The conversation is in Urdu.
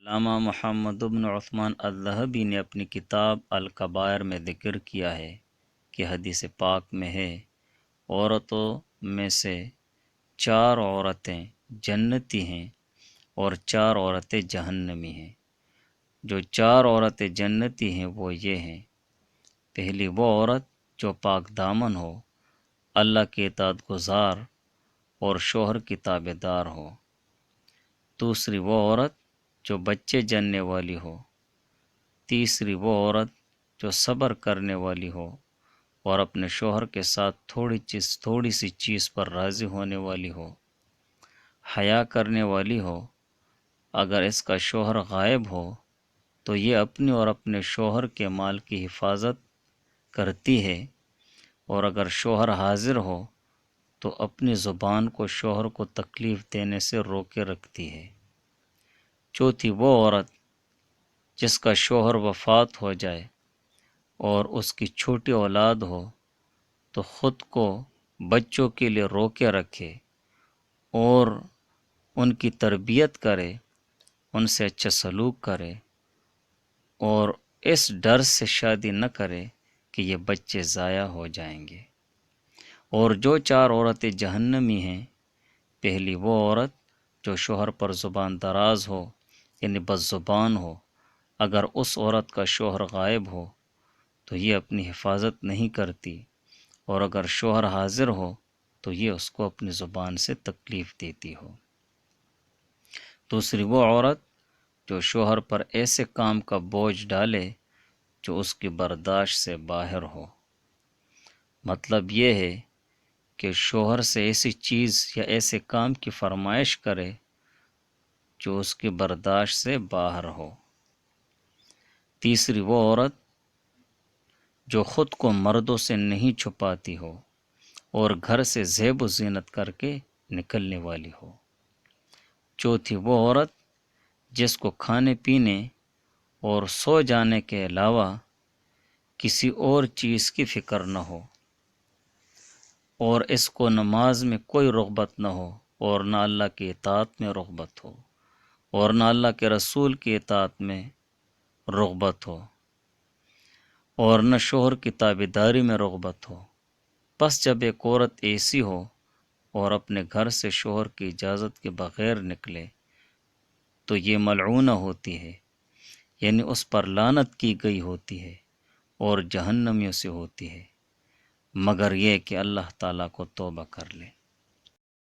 علامہ محمد بن عثمان الذہبی نے اپنی کتاب الکبائر میں ذکر کیا ہے کہ حدیث پاک میں ہے، عورتوں میں سے 4 عورتیں جنتی ہیں اور 4 عورتیں جہنمی ہیں۔ جو 4 عورتیں جنتی ہیں وہ یہ ہیں: پہلی وہ عورت جو پاک دامن ہو، اللہ کی اطاعت گزار اور شوہر کی تابع دار ہو۔ دوسری وہ عورت جو بچے جننے والی ہو۔ تیسری وہ عورت جو صبر کرنے والی ہو اور اپنے شوہر کے ساتھ تھوڑی سی چیز پر راضی ہونے والی ہو، حیا کرنے والی ہو۔ اگر اس کا شوہر غائب ہو تو یہ اپنی اور اپنے شوہر کے مال کی حفاظت کرتی ہے، اور اگر شوہر حاضر ہو تو اپنی زبان کو شوہر کو تکلیف دینے سے روکے رکھتی ہے۔ چوتھی وہ عورت جس کا شوہر وفات ہو جائے اور اس کی چھوٹی اولاد ہو تو خود کو بچوں کے لیے روکے رکھے اور ان کی تربیت کرے، ان سے اچھا سلوک کرے، اور اس ڈر سے شادی نہ کرے کہ یہ بچے ضائع ہو جائیں گے۔ اور جو 4 عورتیں جہنمی ہیں، پہلی وہ عورت جو شوہر پر زبان دراز ہو، یعنی بد زبان ہو۔ اگر اس عورت کا شوہر غائب ہو تو یہ اپنی حفاظت نہیں کرتی، اور اگر شوہر حاضر ہو تو یہ اس کو اپنی زبان سے تکلیف دیتی ہو۔ دوسری وہ عورت جو شوہر پر ایسے کام کا بوجھ ڈالے جو اس کی برداشت سے باہر ہو۔ مطلب یہ ہے کہ شوہر سے ایسی چیز یا ایسے کام کی فرمائش کرے جو اس کی برداشت سے باہر ہو۔ تیسری وہ عورت جو خود کو مردوں سے نہیں چھپاتی ہو اور گھر سے زیب و زینت کر کے نکلنے والی ہو۔ چوتھی وہ عورت جس کو کھانے پینے اور سو جانے کے علاوہ کسی اور چیز کی فکر نہ ہو، اور اس کو نماز میں کوئی رغبت نہ ہو، اور نہ اللہ کی اطاعت میں رغبت ہو، اور نہ اللہ کے رسول کی اطاعت میں رغبت ہو، اور نہ شوہر کی تابعداری میں رغبت ہو۔ بس جب ایک عورت ایسی ہو اور اپنے گھر سے شوہر کی اجازت کے بغیر نکلے تو یہ ملعونہ ہوتی ہے، یعنی اس پر لعنت کی گئی ہوتی ہے اور جہنمیوں سے ہوتی ہے، مگر یہ کہ اللہ تعالیٰ کو توبہ کر لے۔